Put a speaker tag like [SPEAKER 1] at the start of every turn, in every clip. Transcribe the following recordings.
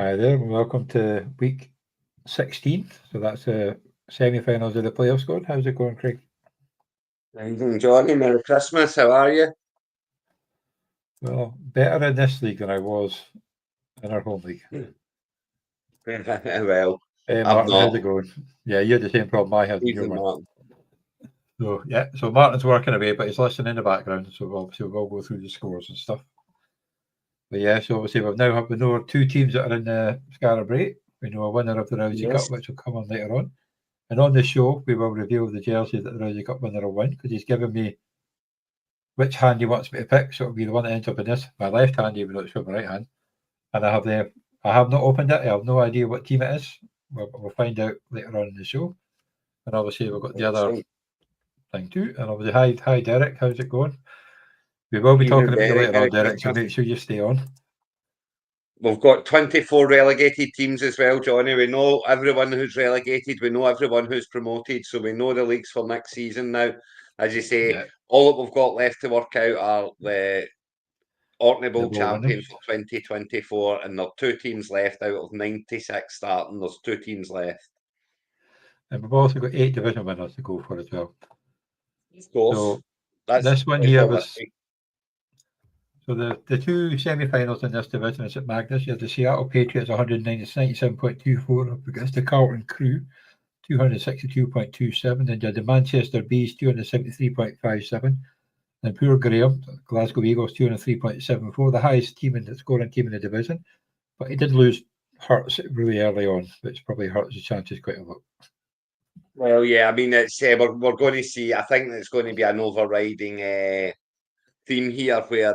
[SPEAKER 1] Hi there, and welcome to week 16. So that's the semi-finals of the playoff squad. How's it going, Craig?
[SPEAKER 2] Johnny, Merry Christmas. How are you?
[SPEAKER 1] Well, better in this league than I was in our home league.
[SPEAKER 2] Well,
[SPEAKER 1] Martin, how's it going? Yeah, you had the same problem I had in your one.
[SPEAKER 2] Martin.
[SPEAKER 1] So Martin's working away, but he's listening in the background. So obviously we'll go through the scores and stuff. But yeah, so obviously we know our two teams that are in the Skara Brae. We know a winner of the Rousay Cup, which will come on later on. And on the show, we will reveal the jersey that the Rousay Cup winner will win, because he's given me which hand he wants me to pick. So it'll be the one that ends up in this, my left hand, even though it's from my right hand. And I have not opened it. I have no idea what team it is. We'll find out later on in the show. And obviously we've got the other thing too. And obviously, hi Derek, how's it going? We will be talking about you later on, Derek, so make sure you stay on.
[SPEAKER 2] We've got 24 relegated teams as well, Johnny. We know everyone who's relegated. We know everyone who's promoted. So we know the leagues for next season now. As you say, all that we've got left to work out are the OrkneyBowl champion for 2024. And there are 2 teams left out of 96 starting. There's 2 teams left.
[SPEAKER 1] And we've also got 8 division winners to go for as well.
[SPEAKER 2] Of course.
[SPEAKER 1] So this one here was... So the 2 semi-finals in this division is at Magnus. You have the Seattle Patriots 197.24 up against the Carlton Crew 262.27. Then you had the Manchester Bees 273.57. And poor Graham, Glasgow Eagles 203.74, the highest scoring team in the division. But he did lose Hurts really early on, which probably hurts his chances quite a lot.
[SPEAKER 2] Well, yeah, I mean, it's we're going to see. I think it's going to be an overriding theme here, where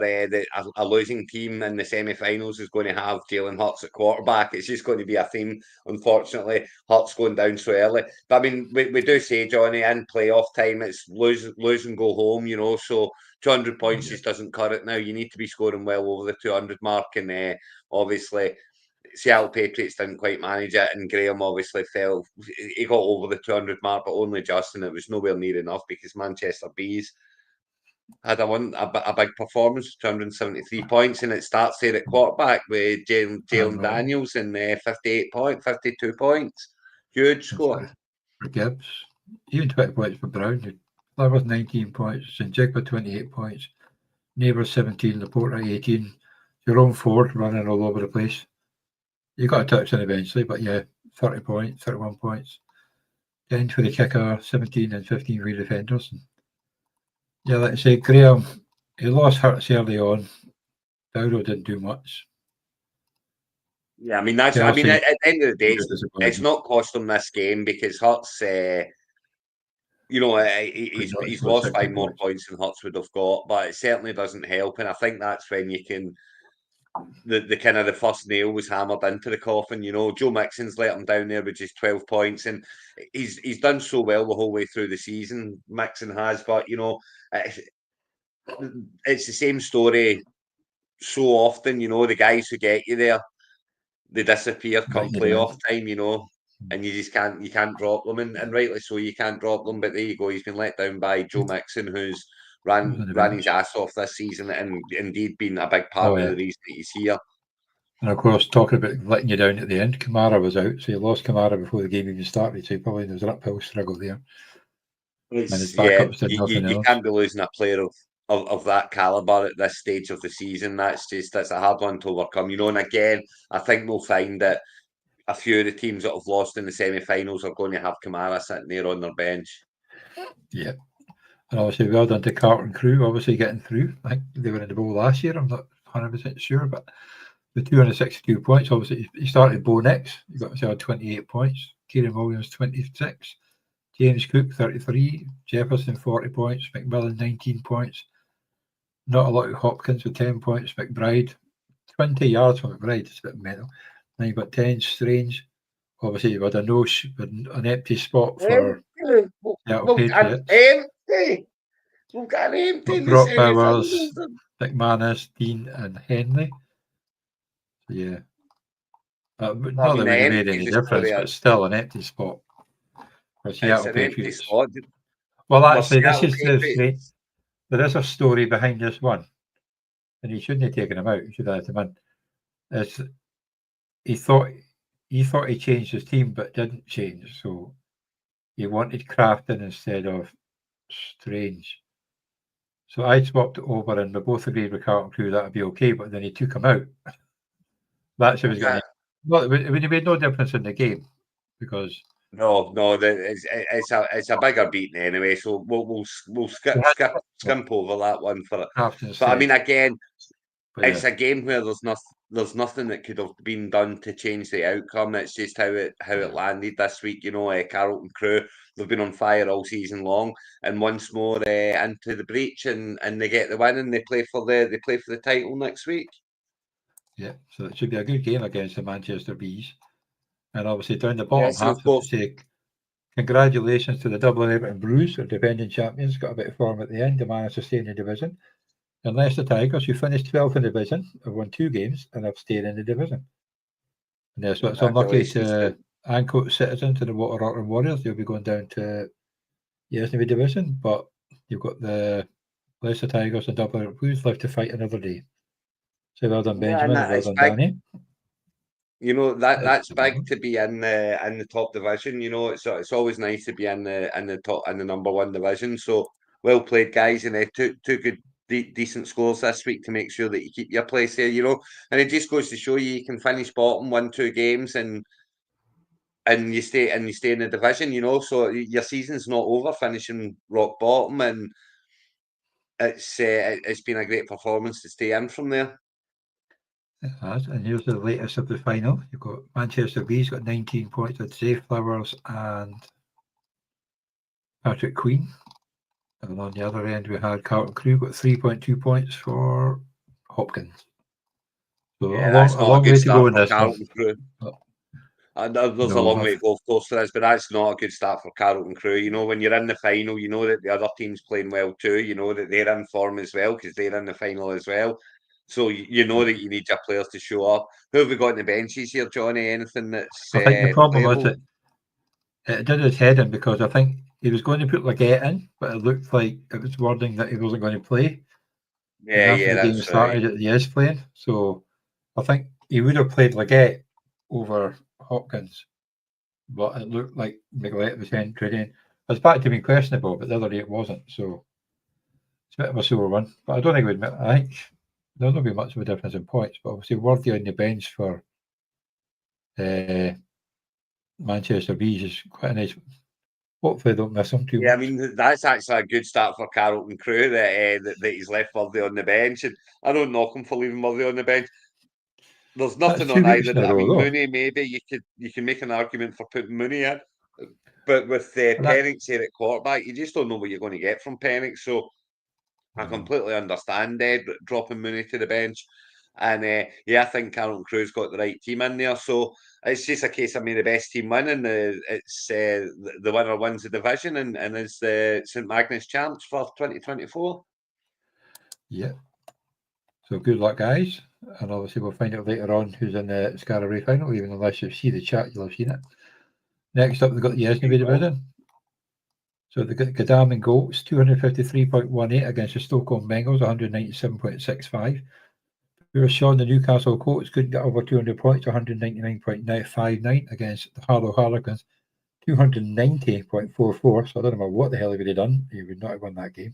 [SPEAKER 2] a losing team in the semi-finals is going to have Jalen Hurts at quarterback. It's just going to be a theme. Unfortunately, Hurts going down so early. But I mean, we do say, Johnny, in playoff time, it's lose and go home. So 200 points just doesn't cut it now. You need to be scoring well over the 200 mark, and obviously Seattle Patriots didn't quite manage it, and Graham obviously fell. He got over the 200 mark, but only just, and it was nowhere near enough because Manchester Bees had a big performance, 273 points, and it starts there at quarterback with Jalen Daniels and 52 points. Huge score.
[SPEAKER 1] For Gibbs, even 20 points for Brown. Flowers 19 points, St. Jigba 28 points, Neighbours 17, Laporta 18, Jerome Ford running all over the place. You got a touchdown eventually, but yeah, 30 points, 31 points. 10 for the kicker, 17 and 15 for the defenders. Yeah, like I say, Graham, he lost Hurts early on. Dowdle didn't do much.
[SPEAKER 2] Yeah, I mean, at the end of the day, it's not cost him this game because Hurts, he's lost 5 more points than Hurts would have got, but it certainly doesn't help. And I think that's when you can, the kind of the first nail was hammered into the coffin. Joe Mixon's let him down there with just 12 points, and he's done so well the whole way through the season. Mixon has, but it's the same story so often. The guys who get you there, they disappear come playoff time, and you can't drop them, and rightly so, you can't drop them. But there you go, he's been let down by Joe Mixon, who's ran his ass off this season, and indeed been a big part of the reason that he's here.
[SPEAKER 1] And of course, talking about letting you down at the end, Kamara was out, so he lost Kamara before the game even started, so probably there was an uphill struggle there.
[SPEAKER 2] You can't be losing a player of that calibre at this stage of the season. That's a hard one to overcome, and again, I think we'll find that a few of the teams that have lost in the semi-finals are going to have Kamara sitting there on their bench.
[SPEAKER 1] Yeah. And obviously, well done to Carlton Crew, obviously getting through. I think they were in the bowl last year. I'm not 100% sure, but the 262 points, obviously, he started Bo next. He got himself 28 points. Kieran Williams, 26. James Cook, 33. Jefferson, 40 points. McMillan, 19 points. Not a lot of Hopkins with 10 points. McBride, 20 yards from McBride. It's a bit mental. Then you got 10 Strange. Obviously, you had an empty spot for Patriots.
[SPEAKER 2] We've got an empty.
[SPEAKER 1] Brock Bowers, McManus, Dean, and Henley. So, yeah. Not that it made any difference, but still an empty spot for Seattle Patriots. Well, actually, there is a story behind this one, and he shouldn't have taken him out. He should have let him in. he thought he changed his team, but didn't change. So he wanted Crafton instead of Strange. So I swapped it over, and we both agreed with Carlton Crew that would be okay. But then he took him out. That's who was going to. Well, it made no difference in the game because
[SPEAKER 2] No, it's a bigger beating anyway. So we'll skimp over that one for it.
[SPEAKER 1] Crafton
[SPEAKER 2] But I
[SPEAKER 1] said,
[SPEAKER 2] mean, again,
[SPEAKER 1] but
[SPEAKER 2] it's a game where there's nothing that could have been done to change the outcome. It's just how it landed this week. You know, Carlton Crew, they've been on fire all season long, and once more into the breach, and they get the win, and they play for the title next week.
[SPEAKER 1] Yeah, so it should be a good game against the Manchester Bees. And obviously down the
[SPEAKER 2] Yeah,
[SPEAKER 1] bottom
[SPEAKER 2] so
[SPEAKER 1] half,
[SPEAKER 2] of
[SPEAKER 1] I have to
[SPEAKER 2] course,
[SPEAKER 1] say congratulations to the Dublin Everton Blues, the defending champions, got a bit of form at the end. They managed to stay in the division. And Leicester Tigers, who finished 12th in the division, have won 2 games and have stayed in the division. And so it's unlucky to Ancoat Citizens and the Water Warriors. They'll be going down to the Esnavy division, but you've got the Leicester Tigers and Dublin Everton Blues left to fight another day. So well done, Benjamin, and well done, Danny.
[SPEAKER 2] You know that's big to be in the top division. You know, it's always nice to be in the top in the number one division. So well played, guys, and two good decent scores this week to make sure that you keep your place there. You know, and it just goes to show you can finish bottom, win 2 games, and you stay in the division. You know, so your season's not over finishing rock bottom, and it's been a great performance to stay in from there.
[SPEAKER 1] It has, and here's the latest of the final. You've got Manchester Bees got 19 points with Safe Flowers and Patrick Queen. And on the other end, we had Carlton Crew got 3.2 points for Hopkins. So
[SPEAKER 2] Yeah,
[SPEAKER 1] a long way to go in this one.
[SPEAKER 2] There's a long way to go, of course, for this, but that's not a good start for Carlton Crew. You know, when you're in the final, you know that the other team's playing well too. You know that they're in form as well because they're in the final as well. So you know that you need your players to show up. Who have we got in the benches here, Johnny? Anything that's
[SPEAKER 1] I think the problem was
[SPEAKER 2] playable?
[SPEAKER 1] that it did his head in because I think he was going to put Leggett in, but it looked like it was wording that he wasn't going to play.
[SPEAKER 2] Yeah,
[SPEAKER 1] after the game
[SPEAKER 2] that's
[SPEAKER 1] started,
[SPEAKER 2] right.
[SPEAKER 1] he is playing. So I think he would have played Leggett over Hopkins, but it looked like Miguelette was entering in. It was back to being questionable, but the other day it wasn't. So it's a bit of a sore one. But I don't think I think there'll not be much of a difference in points. But obviously, Worthy on the bench for Manchester Bees is quite a nice. Hopefully, don't miss him too much.
[SPEAKER 2] Yeah, I mean that's actually a good start for Carlton Crew that he's left Worthy on the bench, and I don't knock him for leaving Worthy on the bench. There's nothing
[SPEAKER 1] That's 2
[SPEAKER 2] on
[SPEAKER 1] weeks
[SPEAKER 2] either.
[SPEAKER 1] in a
[SPEAKER 2] I
[SPEAKER 1] row,
[SPEAKER 2] mean,
[SPEAKER 1] though.
[SPEAKER 2] Mooney, maybe you can make an argument for putting Mooney in, but with
[SPEAKER 1] That,
[SPEAKER 2] Penix here at quarterback, you just don't know what you're going to get from Penix. So I completely understand dropping Mooney to the bench, and I think Carlton Crew's got the right team in there. So it's just a case of me the best team win, and it's the winner wins the division, and is the St Magnus champs for 2024.
[SPEAKER 1] yeah. So good luck, guys. And obviously, we'll find out later on who's in the Skara Brae final, even unless you see the chat, you'll have seen it. Next up, we've got the Esnavy division. So they've got Gadam and Goats, 253.18 against the Stockholm Bengals, 197.65. Whereas Sean, the Newcastle Colts, couldn't get over 200 points, 199.59 against the Harlow Harlequins, 290.44. So I don't know what the hell he would have done. He would not have won that game.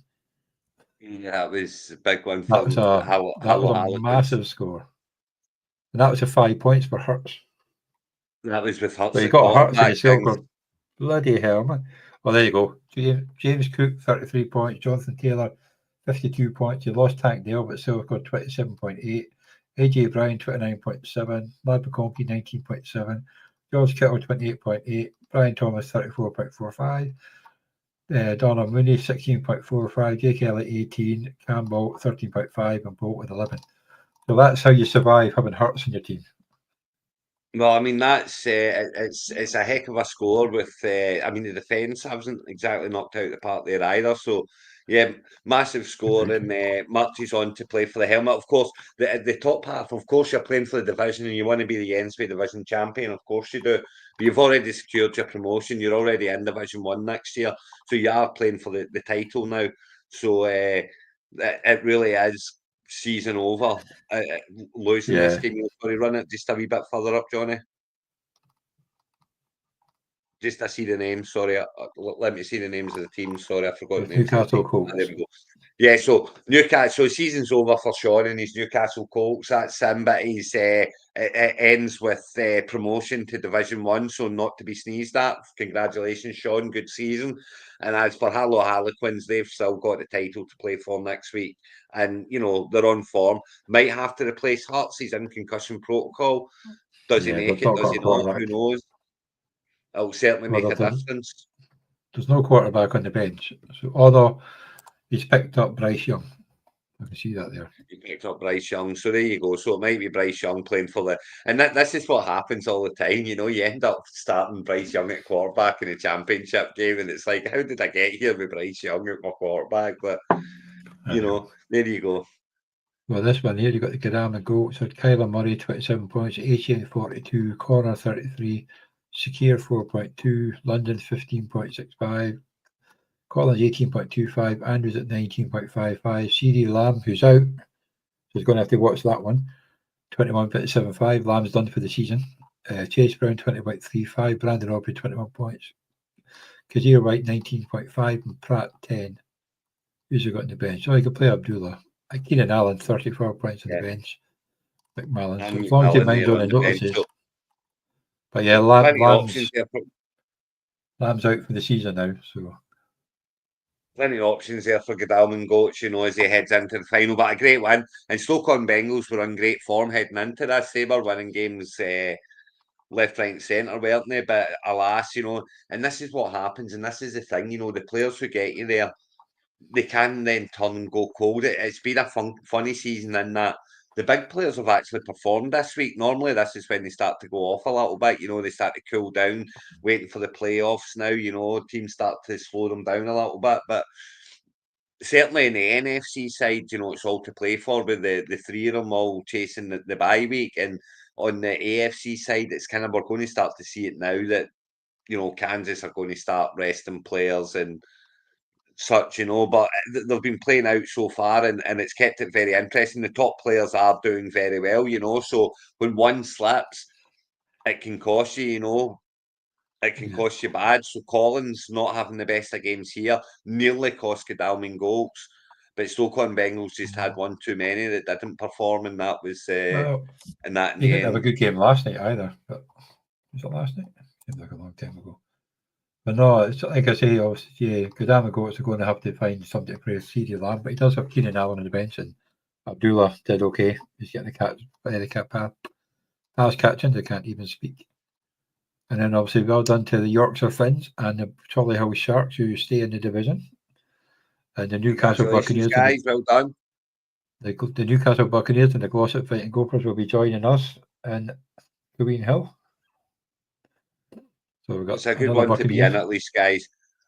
[SPEAKER 2] Yeah, that was a big one
[SPEAKER 1] That
[SPEAKER 2] for
[SPEAKER 1] was a massive score. And that was a 5 points for Hurts.
[SPEAKER 2] That was with Hurts
[SPEAKER 1] So you
[SPEAKER 2] at
[SPEAKER 1] got Hurts and you
[SPEAKER 2] quarterback.
[SPEAKER 1] still got bloody hell, man. Well, there you go. James Cook, 33 points. Jonathan Taylor, 52 points. You lost Tank Dale, but still got 27.8. AJ Bryan, 29.7. Lad McConkey, 19.7. George Kittle, 28.8. Brian Thomas, 34.45. Donna Mooney, 16.45. Jake Elliott, 18. Campbell, 13.5. And Bolt with 11. So that's how you survive having Hurts in your team.
[SPEAKER 2] Well, I mean that's it's a heck of a score. With I mean the defence hasn't exactly knocked out the park there either. So yeah, massive score, and marches on to play for the helmet. Of course, the top half. Of course, you're playing for the division, and you want to be the NSB division champion. Of course, you do. But you've already secured your promotion. You're already in Division 1 next year, so you are playing for the title now. So it really is season over, losing this game. You've got to run it just a wee bit further up, Johnny. Just I see the names. Sorry, let me see the names of the teams. Sorry, I forgot the names of the
[SPEAKER 1] Newcastle
[SPEAKER 2] teams.
[SPEAKER 1] Colts.
[SPEAKER 2] There we go. Yeah, so Newcastle. So season's over for Sean and his Newcastle Colts. That's him, but it ends with promotion to Division 1, so not to be sneezed at. Congratulations, Sean. Good season. And as for Harlow Harlequins, they've still got the title to play for next week, and they're on form. Might have to replace Hurts. He's in concussion protocol. Does he make it? Does he not? Who knows? It'll certainly make a difference.
[SPEAKER 1] There's no quarterback on the bench. So although he's picked up Bryce Young. I can see that there.
[SPEAKER 2] He picked up Bryce Young. So there you go. So it might be Bryce Young playing for and this is what happens all the time. You end up starting Bryce Young at quarterback in a championship game, and it's like, how did I get here with Bryce Young at my quarterback? But there you go.
[SPEAKER 1] Well, this one here, you got the Gadam goal. So Kyler Murray, 27 points, 88-42, corner 33, Shakir 4.2, London 15.65, Collins 18.25, Andrews at 19.55, CD Lamb, who's out, so he's going to have to watch that one, 21.75. Lamb's done for the season. Chase Brown 20.35, Brandon Aubrey 21 points, Kazir White 19.5, and Pratt 10. Who's he got on the bench? Oh, he could play Abdullah. Keenan Allen 34 points on the bench. McMillan. So as long as he minds on the notices. But yeah, Lamb's out for the season now. So
[SPEAKER 2] plenty of options there for Godalming Goats, as he heads into the final. But a great win. And Stoke-on-Bengals were on great form heading into this. They were winning games left, right, and centre, weren't they? But alas, and this is what happens, and this is the thing, the players who get you there, they can then turn and go cold. It's been a funny season in that the big players have actually performed this week. Normally, this is when they start to go off a little bit. They start to cool down, waiting for the playoffs now. Teams start to slow them down a little bit. But certainly in the NFC side, it's all to play for with the three of them all chasing the bye week. And on the AFC side, it's kind of, we're going to start to see it now that, Kansas are going to start resting players and such, but they've been playing out so far, and it's kept it very interesting. The top players are doing very well, so when one slips, it can cost you, it can cost you bad. So Collins not having the best of games here nearly cost Godalming goals, but Stoke-on-Bengals just had one too many that didn't perform, and that was and that in
[SPEAKER 1] he
[SPEAKER 2] the
[SPEAKER 1] didn't
[SPEAKER 2] end.
[SPEAKER 1] have a good game last night either. But was it last night? It seems like a long time ago. But no, it's like I say, obviously, Godalming Goats are going to have to find something to play CD Lamb, but he does have Keenan Allen on the bench, and Abdullah did okay. He's getting the pass catching. They can't even speak. And then obviously well done to the Yorkshire Finns and the Solihull Sharks who stay in the division. And the Newcastle Buccaneers.
[SPEAKER 2] Guys, well done.
[SPEAKER 1] The Newcastle Buccaneers and the Glossop Fighting Gophers will be joining us in Queen Hill. So we've got
[SPEAKER 2] it's a good one to be in at least, guys.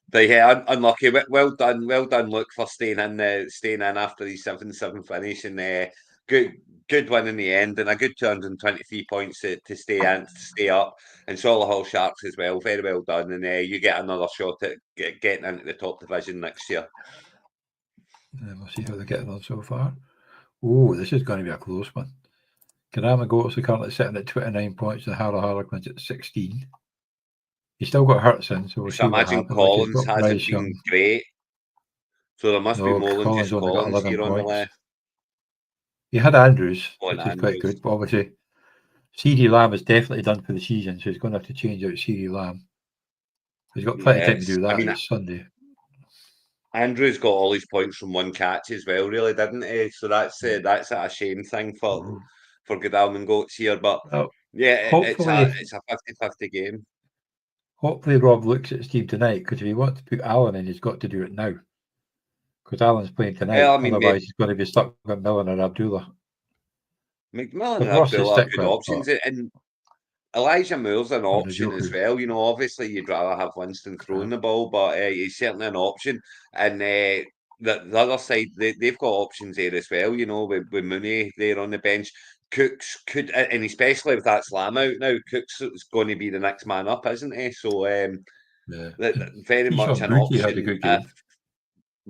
[SPEAKER 2] But yeah, unlucky. Well done, Luke, for staying in after the 7-7 finish, and good win in the end, and a good 223 points to stay up. And Solihull Sharks as well, very well done, and you get another shot at getting into the top division next year.
[SPEAKER 1] And we'll see how they're getting on so far. Oh, this is going to be a close one. Godalming Goats are currently sitting at 29 points, and Harlow Harlequins at 16. He's still got Hurts in, so we'll see what happens.
[SPEAKER 2] Collins hasn't been great. So there must be more than just Collins here on the left.
[SPEAKER 1] He had Andrews, which is quite good. But obviously, CD Lamb is definitely done for the season, so he's going to have to change out CD Lamb. He's got plenty of time to do that. It's Sunday.
[SPEAKER 2] Andrews got all his points from one catch as well, really, didn't he? So that's a shame thing for Godalming Goats here. But it's a 50-50 game.
[SPEAKER 1] Hopefully Rob looks at his team tonight, because if he wants to put Allen in, he's got to do it now. Because Allen's playing tonight. Otherwise, he's going to be stuck with McMillan or Abdullah.
[SPEAKER 2] McMillan and Abdullah are good options. And Elijah Moore's an option as well. Obviously, you'd rather have Winston throwing the ball, but he's certainly an option. And the other side, they've got options there as well, with Mooney there on the bench. Cooks could, and especially with that slam out now, Cooks is going to be the next man up, isn't he? So, very much an option.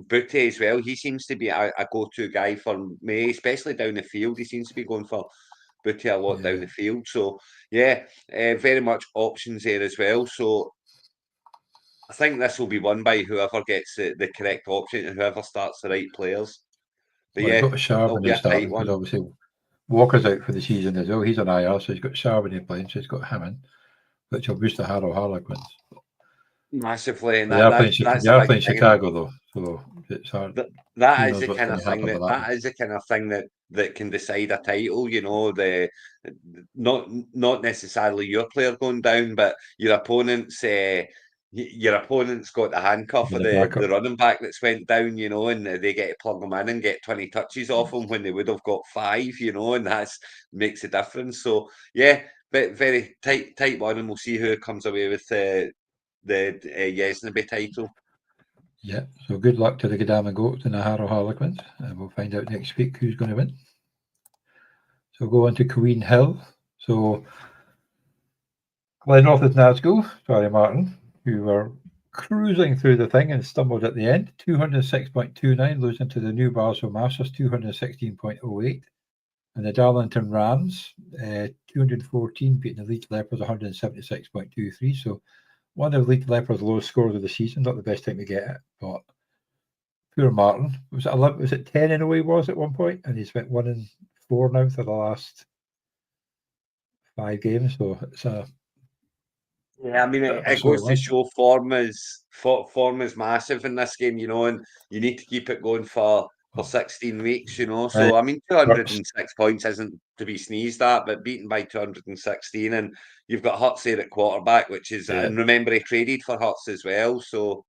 [SPEAKER 2] Booty as well. He seems to be a go-to guy for me, especially down the field. He seems to be going for Booty a lot down the field. So yeah, very much options there as well. So I think this will be won by whoever gets the correct option and whoever starts the right players. But
[SPEAKER 1] Well,
[SPEAKER 2] yeah,
[SPEAKER 1] he's got
[SPEAKER 2] it'll be
[SPEAKER 1] Charbonnet
[SPEAKER 2] a tight
[SPEAKER 1] starting
[SPEAKER 2] one.
[SPEAKER 1] because obviously Walker's out for the season as well. He's on IR, so he's got Charbonnet playing, so he's got him in, which will boost the Harrow Harlequins.
[SPEAKER 2] Massively, and
[SPEAKER 1] They are
[SPEAKER 2] that's
[SPEAKER 1] playing
[SPEAKER 2] a big thing.
[SPEAKER 1] Chicago though, so it's hard.
[SPEAKER 2] That
[SPEAKER 1] Who
[SPEAKER 2] is
[SPEAKER 1] knows
[SPEAKER 2] the
[SPEAKER 1] what's
[SPEAKER 2] kind
[SPEAKER 1] going
[SPEAKER 2] of
[SPEAKER 1] to
[SPEAKER 2] thing
[SPEAKER 1] happen with that one.
[SPEAKER 2] that is the kind of thing that can decide a title. You know, not necessarily your player going down, but your opponent's. Your opponent's got the handcuff of the running back that's went down, you know, and they get to plug them in and get 20 touches off him when they would have got 5, you know, and that's makes a difference. So yeah, but very tight one, and we'll see who comes away with the Yesnaby title.
[SPEAKER 1] Yeah, so good luck to the Godalming Goats and the Harrow Harlequins, and we'll find out next week who's going to win. So go on to Queen Hill. So Glenrothes Nazgul, sorry Martin, who were cruising through the thing and stumbled at the end. 206.29, losing to the New Barstow Masters, 216.08. And the Darlington Rams, 214, beating the Leeds Lepers, 176.23. So one of the Leeds Lepers' lowest scores of the season, not the best time to get it, but poor Martin. Was it 11? Was it 10 in a way? Was at one point, and he's went 1-4 now for the last 5 games. So it's a
[SPEAKER 2] I mean it goes to show form is massive in this game, you know, and you need to keep it going for 16 weeks, you know. So I mean, 206 points isn't to be sneezed at, but beaten by 216, and you've got Hutz there at quarterback, which is and remember he traded for Hutz as well, so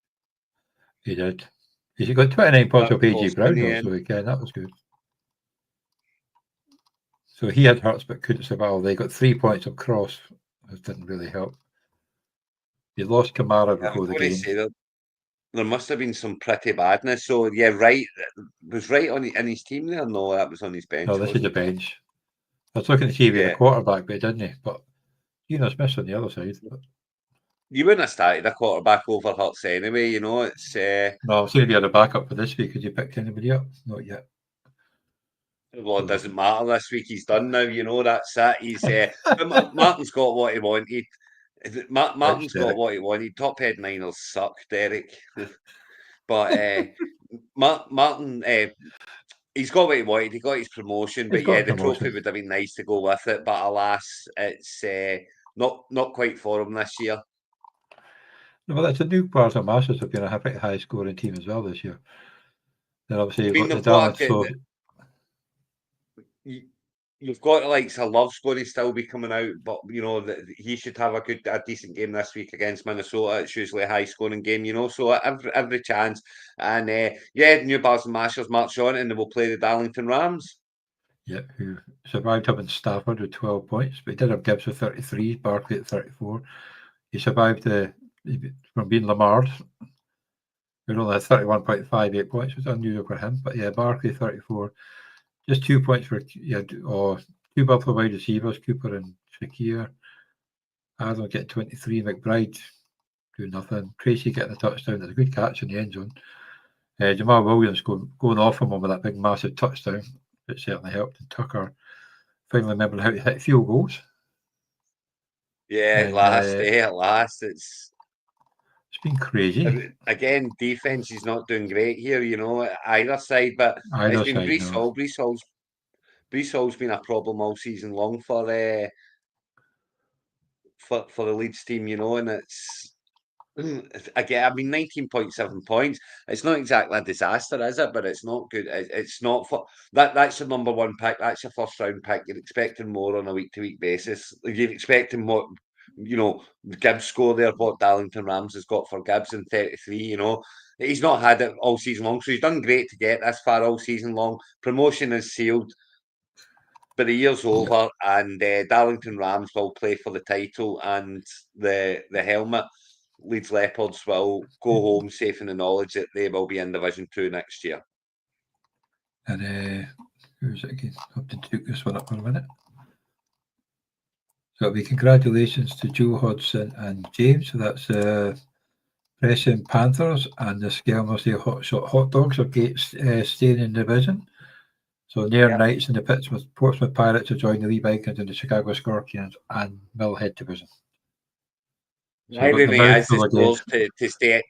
[SPEAKER 1] he did. He got 29 points off AJ Brown though, so again that was good. So he had Hurts but couldn't survive. They got 3 points of Cross, which didn't really help. He lost Kamara before the game.
[SPEAKER 2] There must have been some pretty badness. So yeah, Wright was Wright in his team there. No, that was on his bench.
[SPEAKER 1] No, this is the bench. I was looking to see if he had a quarterback, but he didn't. But Smith's on the other side. But
[SPEAKER 2] you wouldn't have started a quarterback over Hurts anyway. You know, it's
[SPEAKER 1] no. I'm saying if he had a backup for this week, could you picked anybody up? Not yet.
[SPEAKER 2] Well, it doesn't matter this week. He's done now. You know, that's that. He's Martin's got what he wanted. Martin's got what he wanted. Top headliners suck, Derek. But Martin, he's got what he wanted. He got his promotion. But yeah, the trophy would have been nice to go with it. But alas, it's not quite for him this year.
[SPEAKER 1] No, well, that's a new part of Masters have been a pretty high scoring team as well this year. Then obviously you've got the Dallas.
[SPEAKER 2] You've got like Love's going to still be coming out, but you know he should have a decent game this week against Minnesota. It's usually a high scoring game, you know, so every chance. And New Bars and Masters march on, and they will play the Darlington Rams.
[SPEAKER 1] Yeah, who survived having Stafford with 12 points, but he did have Gibbs with 33, Barkley at 34. He survived from being Lamard, who only had 31.58 points, which was unusual for him. But yeah, Barkley 34. Just 2 points for two Buffalo wide receivers, Cooper and Shakir. Adam getting 23, McBride doing nothing. Tracy getting a touchdown. There's a good catch in the end zone. Jamal Williams going off him with that big massive touchdown. It certainly helped. And Tucker finally remembering how to hit field goals.
[SPEAKER 2] Yeah, at last. It's
[SPEAKER 1] been crazy.
[SPEAKER 2] Again, defense is not doing great here, you know, either side. But it's been Breece Hall. Breece Hall's been a problem all season long for the Leeds team, you know, and it's again, I mean, 19.7 points. It's not exactly a disaster, is it? But it's not good. It's not for that. That's your number one pick. That's your first round pick. You're expecting more on a week to week basis. You're expecting what, you know, Gibbs score there, what Darlington Rams has got for Gibbs in 33. You know, he's not had it all season long, so he's done great to get this far all season long. Promotion is sealed. But the year's over, and Darlington Rams will play for the title and the helmet. Leeds Leopards will go home safe in the knowledge that they will be in Division 2 next year.
[SPEAKER 1] And who's it again? I have to take this one up for a minute. So it'll be congratulations to Joe Hodgson and James. So that's Pressing Panthers and the Skelmersdale Hot Dogs are staying in the division. So Nairn Knights and the Portsmouth Pirates are joining the Lee Vikings and the Chicago Scorpions and Millhead division.
[SPEAKER 2] So irony is the scores to stay.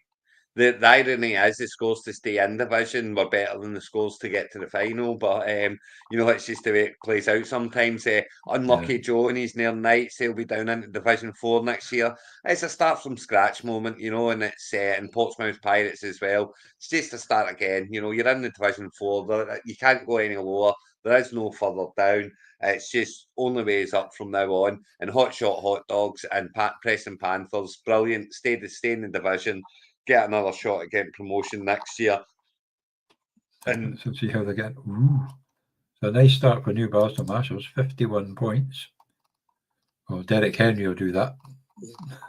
[SPEAKER 2] The irony is the scores to stay in division were better than the scores to get to the final. But it's just the way it plays out sometimes. Unlucky Joe and his Nairn Knights, they'll be down into Division 4 next year. It's a start from scratch moment, and it's in Portsmouth Pirates as well. It's just a start again. You're in the Division 4. You can't go any lower. There is no further down. It's just only ways up from now on. And Hot Dogs and Pressing Panthers, brilliant. Stay in the division. Get another shot at getting promotion next year. And
[SPEAKER 1] so see how they get. Ooh. So a nice start for New Boston Marshals, 51 points. Well, Derek Henry will do that.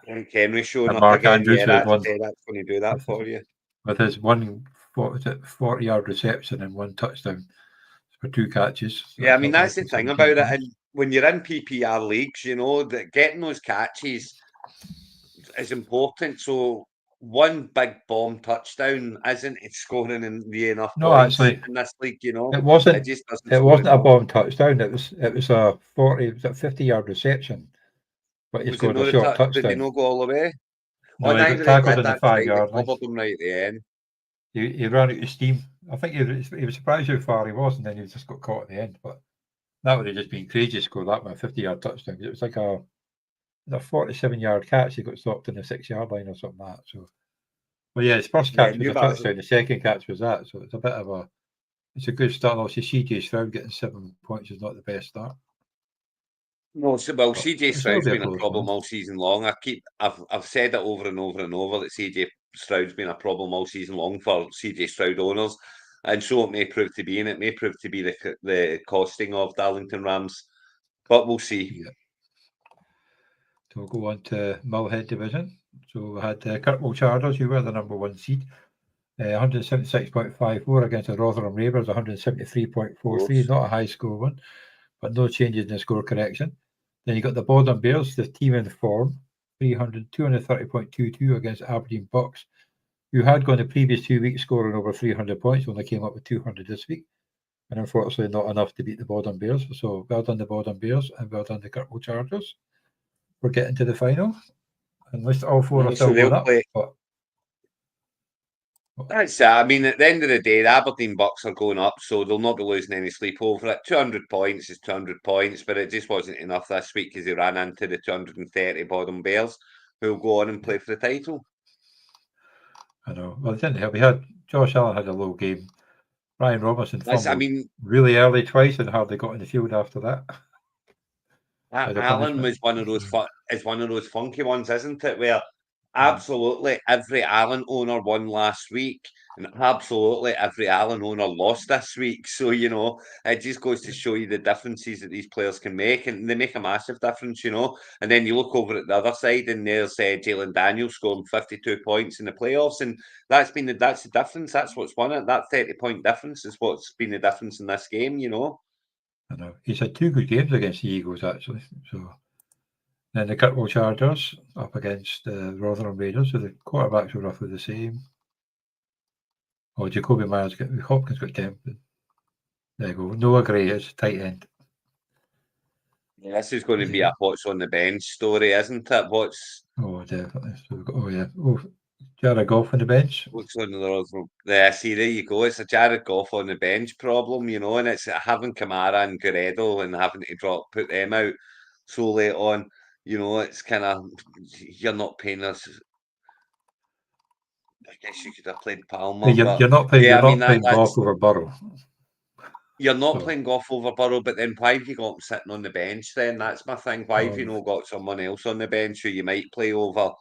[SPEAKER 2] Derek Henry showing
[SPEAKER 1] and
[SPEAKER 2] up
[SPEAKER 1] Mark
[SPEAKER 2] again.
[SPEAKER 1] Andrews
[SPEAKER 2] That's going to do that for you.
[SPEAKER 1] With his 40-yard reception and 1 touchdown for 2 catches.
[SPEAKER 2] Yeah, I mean, that's the thing about it. And when you're in PPR leagues, that getting those catches is important. So one big bomb touchdodown isn't scoring enough points
[SPEAKER 1] actually,
[SPEAKER 2] in this league,
[SPEAKER 1] It wasn't. It wasn't a bomb touchdown. It was a 50-yard reception. But he scored a short touchdown.
[SPEAKER 2] Did he not go all the way?
[SPEAKER 1] No, he got tackled in the 5-yard line.
[SPEAKER 2] Covered him right at the end.
[SPEAKER 1] He ran out of steam. I think he was surprised how far he was, and then he just got caught at the end. But that would have just been crazy to score that with a 50-yard touchdown. It was like a 47-yard catch. He got stopped in the 6-yard line or something like that. So, well, yeah, his first catch was a touchdown. The second catch was that. So it's a bit of it's a good start. Obviously, CJ Stroud getting 7 points is not the best start.
[SPEAKER 2] No, CJ Stroud's been a problem all season long. I've said it over and over and over that CJ Stroud's been a problem all season long for CJ Stroud owners, and so it may prove to be. And it may prove to be the costing of Darlington Rams, but we'll see.
[SPEAKER 1] Yeah. So we'll go on to Millhead division. So we had Kirkwall Chargers, who were the number 1 seed, 176.54 against the Rotherham Ravers, 173.43. Not a high score one, but no changes in the score correction. Then you got the Borden Bears, the team in form, 230.22 against Aberdeen Bucks, who had gone the previous 2 weeks scoring over 300 points when they came up with 200 this week. And unfortunately, not enough to beat the Borden Bears. So well done the Borden Bears and well done the Kirkwall Chargers. We're getting to the final. Unless all 4 are still going up.
[SPEAKER 2] That's it. I mean, at the end of the day, the Aberdeen Bucks are going up, so they'll not be losing any sleep over it. 200 points is 200 points, but it just wasn't enough this week because they ran into the 230 Borden Bears, who will go on and play for the title.
[SPEAKER 1] I know. Well, it didn't help. We had Josh Allen had a low game. Ryan Robinson fumbled really early twice and hardly got in the field after that.
[SPEAKER 2] Allen was one of those funky ones, isn't it? Where absolutely every Allen owner won last week, and absolutely every Allen owner lost this week. So it just goes to show you the differences that these players can make, and they make a massive difference. And then you look over at the other side, and there's Jalen Daniels scoring 52 points in the playoffs, and that's the difference. That's what's won it. That 30-point difference is what's been the difference in this game.
[SPEAKER 1] I know. He's had 2 good games against the Eagles, actually. So then the Kirkwall Chargers up against the Rotherham Raiders, so the quarterbacks were roughly the same. Oh, Jacoby Myers Hopkins got 10. There you go. Noah Gray is tight end.
[SPEAKER 2] Yeah, this is going to be a what's on the bench story, isn't it?
[SPEAKER 1] Oh, definitely. So Jared Goff on the bench.
[SPEAKER 2] What's on see, there you go. It's a Jared Goff on the bench problem, and it's having Kamara and Guerrero and having to put them out so late on. It's kind of, you're not paying us. I guess you could have played Palmer.
[SPEAKER 1] You're not playing Goff over Burrow.
[SPEAKER 2] You're not playing Goff over Burrow, but then why have you got him sitting on the bench then? That's my thing. Why have you not got someone else on the bench who you might play over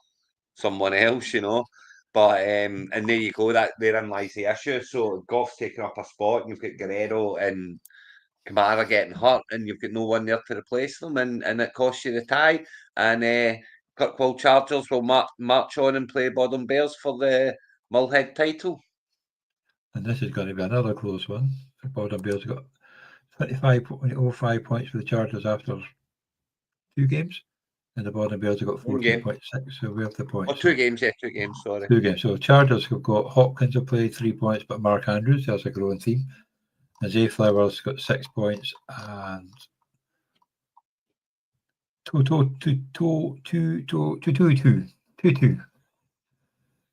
[SPEAKER 2] someone else, But and there you go, therein lies the issue. So Goff's taking up a spot, and you've got Guerrero and Kamara getting hurt, and you've got no one there to replace them, and it costs you the tie. And Kirkwall Chargers will march on and play Borden Bears for the Millhead title.
[SPEAKER 1] And this is going to be another close one. Borden Bears got 25.05 points for the Chargers after 2 games. and the Borden Bears have got 14.6, so we have the points.
[SPEAKER 2] 2 games, 2 games, sorry.
[SPEAKER 1] 2 games. So Chargers have got Hopkins have played 3 points, but Mark Andrews, that's a growing theme. And Zay Flowers got 6 points, and two.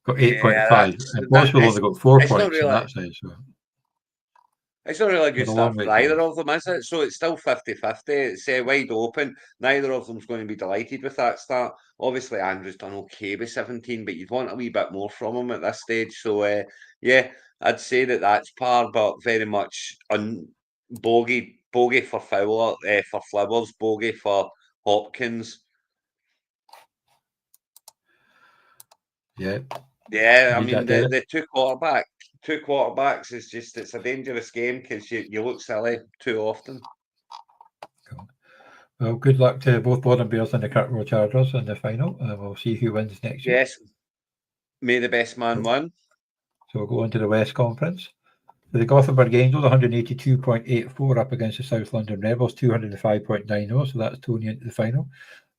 [SPEAKER 1] Got 8.5. And Boswell only got 4 points on that side. So
[SPEAKER 2] it's not really a good start for
[SPEAKER 1] way
[SPEAKER 2] either of them, is it? So it's still 50-50. It's wide open. Neither of them's going to be delighted with that start. Obviously, Andrew's done okay with 17, but you'd want a wee bit more from him at this stage. So, yeah, I'd say that's par, but very much bogey for Fowler, for Flowers, bogey for Hopkins.
[SPEAKER 1] Yeah.
[SPEAKER 2] Yeah, I mean, the two quarterbacks is just, it's a dangerous game because you look silly too often.
[SPEAKER 1] Cool. Well, good luck to both Borden Bears and the Kirkwall Chargers in the final, and we'll see who wins next year.
[SPEAKER 2] Yes. May the best man win.
[SPEAKER 1] So we'll go on to the West Conference. So the Gothenburg Angels, 182.84 up against the South London Rebels, 205.90, so that's Tony into the final.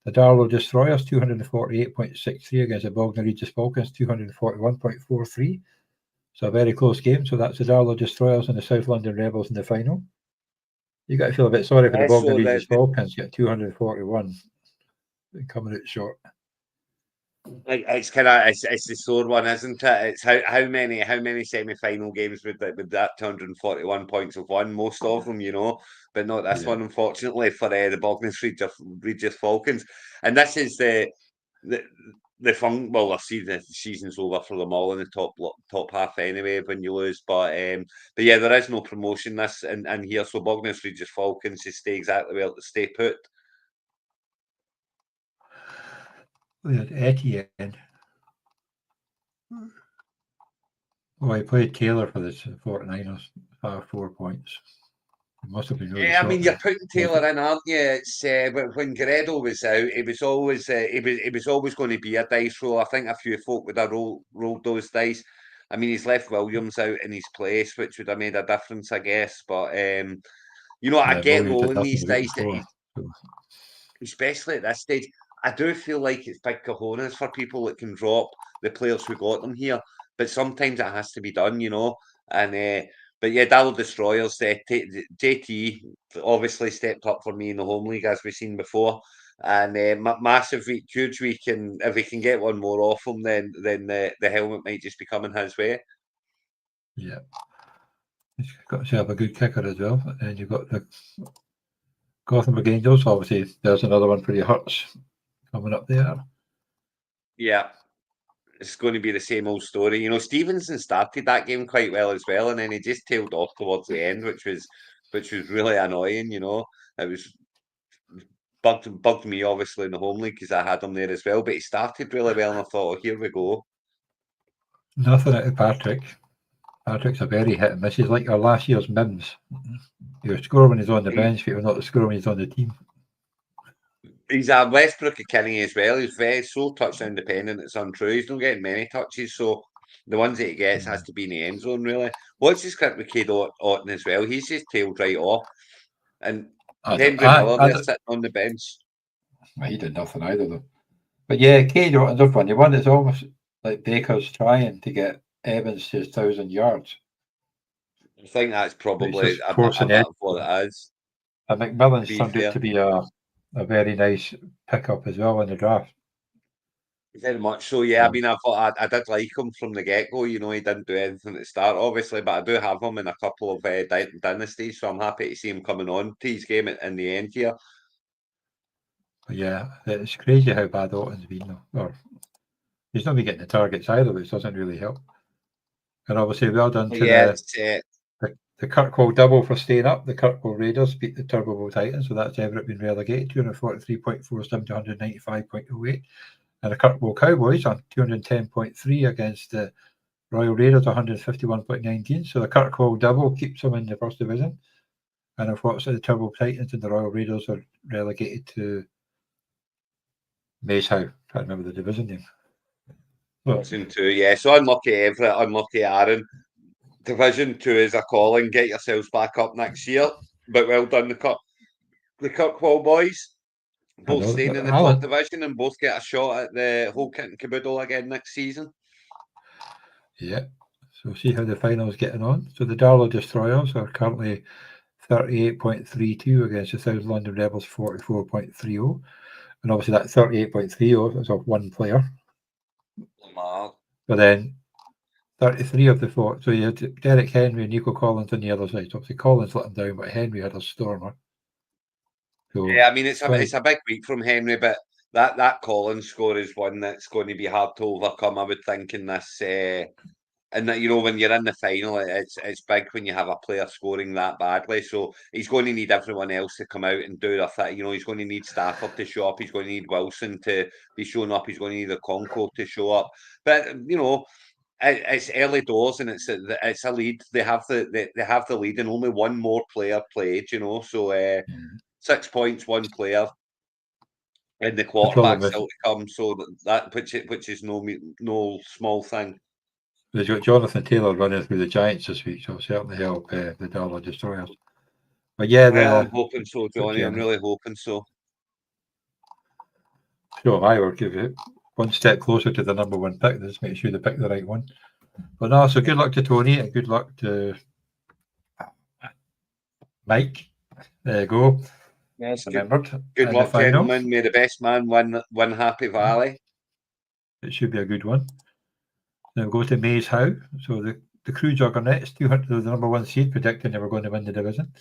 [SPEAKER 1] The Darlow Destroyers, 248.63 against the Bognor Regis Falcons, 241.43. So a very close game. So that's the Darlow Destroyers and the South London Rebels in the final. You got to feel a bit sorry for the Bognor Regis Falcons, get 241 coming out short.
[SPEAKER 2] It's the sore one, isn't it? It's how many semi-final games would that 241 points have won? Most of them, but not this one, unfortunately, for the Bognor Regis Falcons. And this is the fun. Well, I see the season's over for them all in the top half anyway when you lose. But yeah, there is no promotion this and here, so Bognor Regis Falcons to stay exactly where to stay put.
[SPEAKER 1] We had Etienne. Oh, I played Taylor for the 49ers, 4 points. It must have been really
[SPEAKER 2] I mean, you're putting Taylor in, aren't you? It's when Guerrero was out, it was always going to be a dice roll. I think a few folk would have rolled those dice. I mean, he's left Williams out in his place, which would have made a difference, I guess. But I get rolling these dice, especially at this stage. I do feel like it's big cojones for people that can drop the players who got them here, but sometimes it has to be done, And but yeah, Darlow Destroyers, JT obviously stepped up for me in the home league as we've seen before, and massive week, huge week, and if we can get one more off him, then the helmet might just be coming his way.
[SPEAKER 1] Yeah, he's got to have a good kicker as well, and you've got the Gothenburg Angels. Obviously, there's another one for your Hurts coming up there.
[SPEAKER 2] Yeah. It's going to be the same old story. Stevenson started that game quite well as well, and then he just tailed off towards the end, which was really annoying. It was bugged me obviously in the home league because I had him there as well. But he started really well, and I thought, here we go.
[SPEAKER 1] Nothing out of Patrick. Patrick's a very hit and miss. He's like our last year's Mims. He'll score when he's on the bench, but he'll not score when he's on the team.
[SPEAKER 2] He's a Westbrook of Kenny as well. He's so touchdown dependent. It's untrue. He's not getting many touches, so the ones that he gets has to be in the end zone, really. What's his clip with Cade Otton as well? He's just tailed right off. And Henry Miller, they're sitting on the bench.
[SPEAKER 1] He did nothing either, though. But yeah, Cade Otton's a funny one. It's almost like Baker's trying to get Evans to his 1,000 yards.
[SPEAKER 2] I think that's probably a bit of what it is.
[SPEAKER 1] And McMillan's turned out to be a very nice pickup as well in the draft.
[SPEAKER 2] Very much so, yeah. I mean, I did like him from the get-go. He didn't do anything at the start, obviously, but I do have him in a couple of dynasties, so I'm happy to see him coming on to his game in the end here.
[SPEAKER 1] But yeah, it's crazy how bad Otton's been, though. Or he's not been getting the targets either, which doesn't really help. And obviously, well done to the Kirkwall double for staying up. The Kirkwall Raiders beat the Turbo Bowl Titans, so that's Everett been relegated, 243.47 to 195.08. And the Kirkwall Cowboys on 210.3 against the Royal Raiders, 151.19. So the Kirkwall double keeps them in the first division. And unfortunately, the Turbo Titans and the Royal Raiders are relegated to Macehow. I can't remember the division name.
[SPEAKER 2] Division 2, yeah. So unlucky Everett, unlucky Aaron. Division 2 is a calling. Get yourselves back up next year. But well done, the Kirkwall boys. both staying in the top division and both get a shot at the whole kit and caboodle again next season.
[SPEAKER 1] Yeah. So see how the final's getting on. So the Darlow Destroyers are currently 38.32 against the South London Rebels 44.30. And obviously that 38.30 is of one player.
[SPEAKER 2] Wow.
[SPEAKER 1] But then 33 of the four. So you had Derek Henry and Nico Collins on the other side. Obviously Collins let him down, but Henry had a stormer. So
[SPEAKER 2] yeah, I mean it's a big week from Henry, but that Collins score is one that's going to be hard to overcome, I would think, in this. And that, you know, when you're in the final, it's big when you have a player scoring that badly. So he's going to need everyone else to come out and do their thing. You know, he's going to need Stafford to show up. He's going to need Wilson to be showing up. He's going to need the Conco to show up. But you know, it's early doors and it's a lead. They have the lead and only one more player played. You know, so 6 points, one player. And the quarterback still to come, so that which is no small thing.
[SPEAKER 1] They've got Jonathan Taylor running through the Giants this week, so certainly help the Darlow Destroyers. But yeah,
[SPEAKER 2] I'm hoping so, Johnny. I'm really hoping so.
[SPEAKER 1] So I will give it one step closer to the number one pick. Let's make sure they pick the right one. But no, so good luck to Tony and good luck to Mike. There you go.
[SPEAKER 2] Yes,
[SPEAKER 1] remembered.
[SPEAKER 2] Good luck, gentlemen. May the best man win Happy Valley.
[SPEAKER 1] It should be a good one. Now we'll go to Maze Howe. So the Crew Juggernauts, 200, the number one seed, predicting they were going to win the division.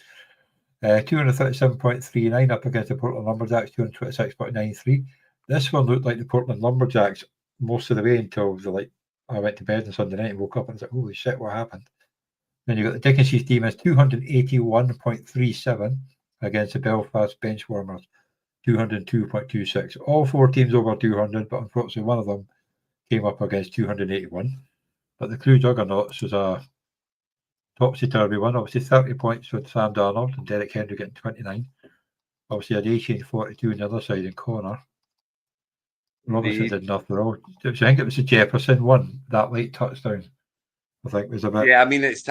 [SPEAKER 1] 237.39 up against the Portland Lumberjacks, 226.93. This one looked like the Portland Lumberjacks most of the way until I went to bed on Sunday night and woke up and was like, holy shit, what happened? Then you got the Dickensies team as 281.37 against the Belfast Benchwarmers, 202.26. All four teams over 200, but unfortunately one of them came up against 281. But the Crew Juggernauts was a topsy-turvy one. Obviously 30 points with Sam Darnold and Derek Henry getting 29. Obviously had 18-42 on the other side in Connor. Robinson did nothing wrong. I think it was the Jefferson one, that late touchdown. I think was a bit.
[SPEAKER 2] Yeah, I mean it's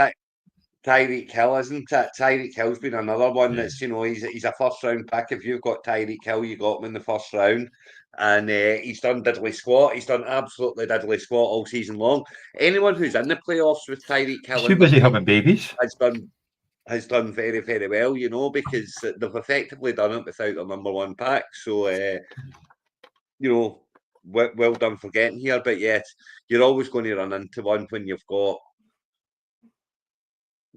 [SPEAKER 2] Tyreek Hill, isn't it? Tyreek Hill's been another one that's, you know, he's a first round pick. If you've got Tyreek Hill, you got him in the first round. And he's done diddly squat. He's done absolutely diddly squat all season long. Anyone who's in the playoffs with Tyreek Hill
[SPEAKER 1] too busy having babies
[SPEAKER 2] has done very, very well, you know, because they've effectively done it without their number one pick. So, you know, well done for getting here. But yes, you're always going to run into one when you've got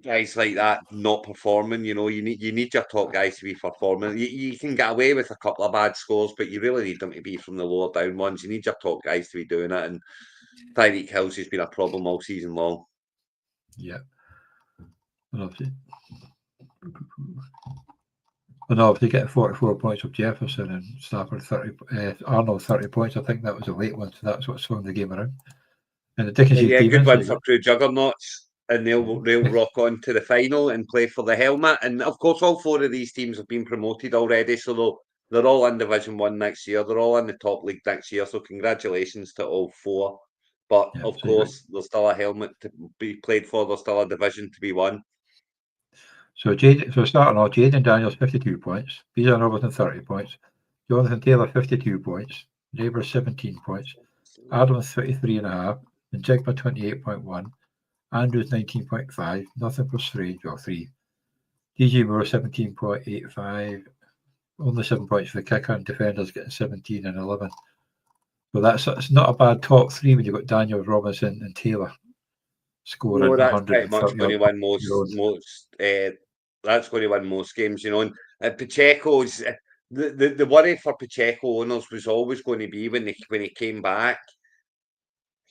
[SPEAKER 2] guys like that not performing. You know, you need your top guys to be performing. You can get away with a couple of bad scores, but you really need them to be from the lower down ones. You need your top guys to be doing it, and Tyreek Hill's has been a problem all season long.
[SPEAKER 1] Yeah. And obviously getting 44 points of Jefferson and Stafford 30, Arnold 30 points. I think that was a late one, so that's what swung the game around. And the Dickensies team,
[SPEAKER 2] good one for Crew Juggernauts. And they'll rock on to the final and play for the helmet. And of course, all four of these teams have been promoted already, so they're all in Division 1 next year. They're all in the top league next year. So congratulations to all four. But of course, there's still a helmet to be played for. There's still a division to be won.
[SPEAKER 1] So starting off, Jaden Daniels 52 points, Bijan Robertson 30 points, Jonathan Taylor 52 points, Neighbours 17 points, Adams 33.5, and Jigma 28.1. Andrews 19.5, nothing for Strange, 3. DJ Moore 17.85, only 7 points for the kicker, and defenders getting 17 and 11. So it's not a bad top three when you've got Daniel, Robinson, and Taylor scoring.
[SPEAKER 2] No, that's pretty much going to win that's going to win most games, you know. And Pacheco's the worry for Pacheco owners was always going to be when he came back.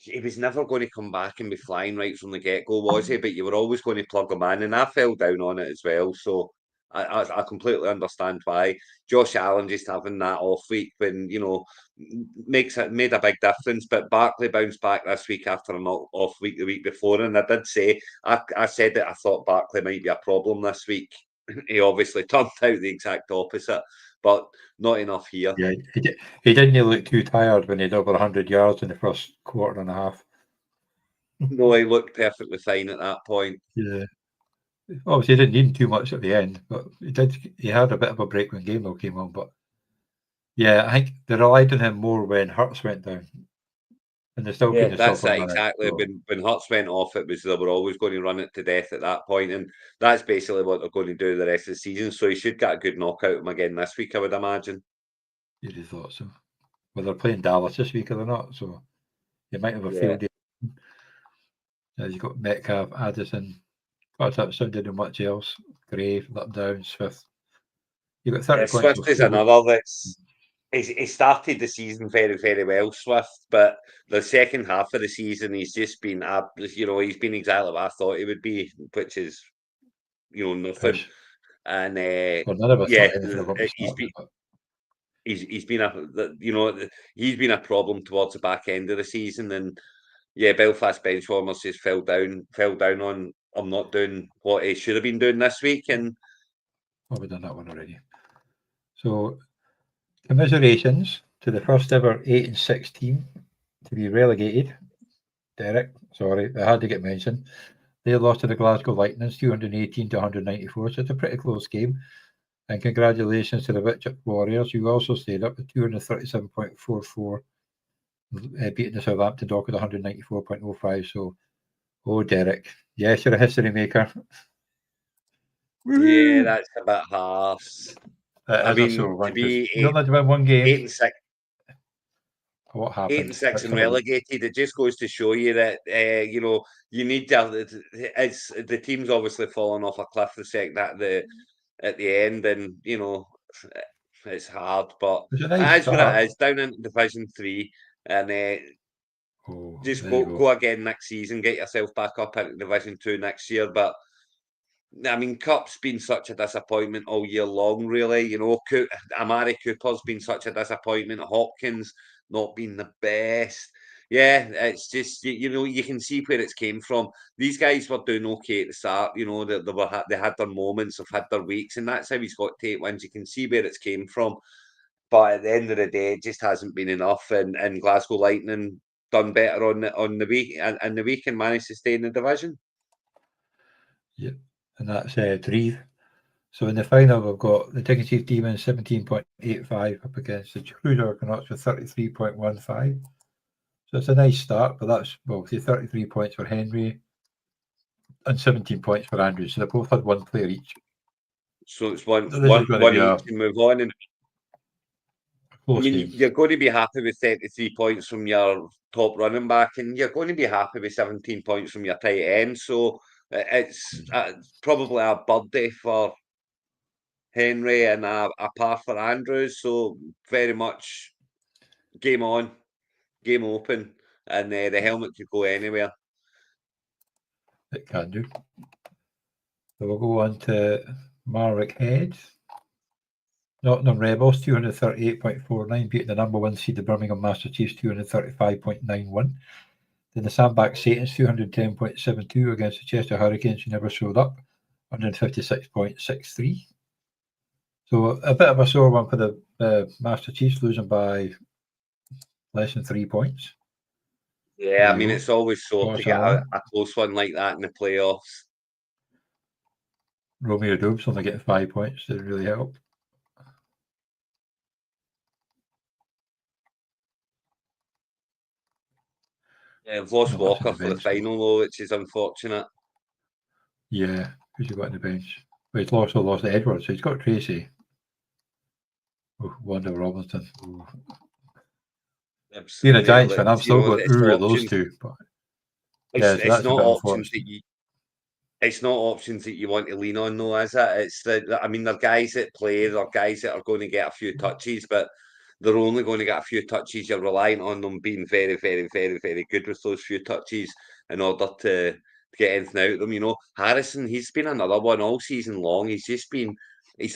[SPEAKER 2] He was never going to come back and be flying right from the get-go, was he? But you were always going to plug him in, and I fell down on it as well. So I completely understand why. Josh Allen just having that off week when, you know, made a big difference. But Barkley bounced back this week after an off week the week before, and I did say I said that I thought Barkley might be a problem this week. He obviously turned out the exact opposite. But not enough here.
[SPEAKER 1] Yeah, he didn't look too tired when he had over 100 yards in the first quarter and a half.
[SPEAKER 2] No, he looked perfectly fine at that point.
[SPEAKER 1] Yeah. Obviously, he didn't need too much at the end, but he had a bit of a break when Gamewell came on. But Yeah, I think they relied on him more when Hurts went down. And they still couldn't
[SPEAKER 2] That's
[SPEAKER 1] stop him
[SPEAKER 2] it,
[SPEAKER 1] running.
[SPEAKER 2] exactly.
[SPEAKER 1] So,
[SPEAKER 2] When Hurts went off, it was they were always going to run it to death at that point, and that's basically what they're going to do the rest of the season. So he should get a good knockout him again this week, I would imagine.
[SPEAKER 1] you'd have thought so. Well, they're playing Dallas this week, are they not? So you might have a field day. You've got Metcalf, Addison. What's that sounded and much else? Gray, up down, Swift. You've got 30 points.
[SPEAKER 2] Swift is another that's. He started the season very, very well, Swift, but the second half of the season, he's just been up. He's been exactly what I thought he would be, which is, nothing.
[SPEAKER 1] Push.
[SPEAKER 2] And
[SPEAKER 1] Well, none of us
[SPEAKER 2] yeah,
[SPEAKER 1] thought anything of what was
[SPEAKER 2] he's
[SPEAKER 1] starting,
[SPEAKER 2] been
[SPEAKER 1] but
[SPEAKER 2] he's been he's been a problem towards the back end of the season, and yeah, Belfast benchwarmers just fell down on I'm not doing what he should have been doing this week, and
[SPEAKER 1] well, we've done that one already. So, commiserations to the first ever 8 and 6 team to be relegated. Derek, sorry, they had to get mentioned. They lost to the Glasgow Lightning 218 to 194, so it's a pretty close game. And congratulations to the Witcher Warriors, who also stayed up at 237.44, beating the Southampton Dock at 194.05. So, Derek, yes, you're a history maker.
[SPEAKER 2] yeah, that's a bit harsh. I
[SPEAKER 1] It is a
[SPEAKER 2] mean,
[SPEAKER 1] sore
[SPEAKER 2] to
[SPEAKER 1] one because
[SPEAKER 2] be
[SPEAKER 1] you only had to win one game.
[SPEAKER 2] 8 and 6.
[SPEAKER 1] What
[SPEAKER 2] 8
[SPEAKER 1] happened?
[SPEAKER 2] and 6 and relegated, it just goes to show you that you need to. It's the team's obviously fallen off a cliff the second at the end, and it's hard, but
[SPEAKER 1] It was a
[SPEAKER 2] it
[SPEAKER 1] nice
[SPEAKER 2] is what it
[SPEAKER 1] start.
[SPEAKER 2] is. Down in Division 3, and just
[SPEAKER 1] There you
[SPEAKER 2] go again next season. Get yourself back up into Division 2 next year, but. I mean, Cup's been such a disappointment all year long, really. Amari Cooper's been such a disappointment. Hopkins not been the best. Yeah, it's just you can see where it's came from. These guys were doing okay at the start. They had their moments, have had their weeks, and that's how he's got to 8 wins. You can see where it's came from, but at the end of the day, it just hasn't been enough. And Glasgow Lightning done better on the week and the week and managed to stay in the division.
[SPEAKER 1] Yep, and that's Dreeve. So in the final, we've got the Ticket Chief Demons 17.85 up against the Cruiser Canucks with 33.15. So it's a nice start, but that's, well, say 33 points for Henry and 17 points for Andrew. So they both had one player each.
[SPEAKER 2] So it's one
[SPEAKER 1] So this is going to be
[SPEAKER 2] each to move on. And I
[SPEAKER 1] close
[SPEAKER 2] mean,
[SPEAKER 1] game.
[SPEAKER 2] you're going to be happy with 33 points from your top running back, and you're going to be happy with 17 points from your tight end. So it's probably a birthday for Henry and a par for Andrews. So very much game on, game open, and the helmet could go anywhere.
[SPEAKER 1] It can do. So we'll go on to Marwick Heads. Nottingham Rebels 238.49, beating the number one seed, the Birmingham Master Chiefs 235.91. Then the Sandbag Satans 210.72 against the Chester Hurricanes, who never showed up, 156.63. So a bit of a sore one for the Master Chiefs, losing by less than 3 points.
[SPEAKER 2] Yeah, I mean, it's always sore to get a close one like that in the playoffs.
[SPEAKER 1] Romeo Dubes only getting 5 points didn't really help.
[SPEAKER 2] Yeah, I've lost Walker for the final, though, which is unfortunate.
[SPEAKER 1] Yeah, who's he got on the bench? Well, he's also lost Edwards, so he's got Tracy. Wanda Robinson. Being a Giants fan, I'm still going through those two. But yeah, so
[SPEAKER 2] it's not options that you. It's not options that you want to lean on, though, is it? I mean, they're guys that play, they're guys that are going to get a few touches, but they're only going to get a few touches. You're reliant on them being very, very, very, very good with those few touches in order to get anything out of them. Harrison, he's been another one all season long. He's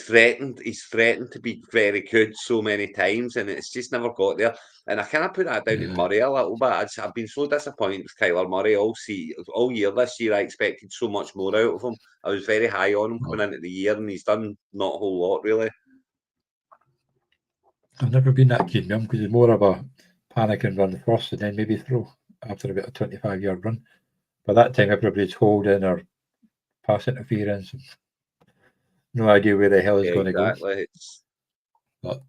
[SPEAKER 2] threatened to be very good so many times, and it's just never got there. And I kind of put that down to Murray a little bit. I've been so disappointed with Kyler Murray all year this year. I expected so much more out of him. I was very high on him coming into the year, and he's done not a whole lot, really.
[SPEAKER 1] I've never been that keen on him because he's more of a panic and run first and then maybe throw after about a 25-yard run. By that time, everybody's holding or pass interference. No idea where the hell he's going to go. But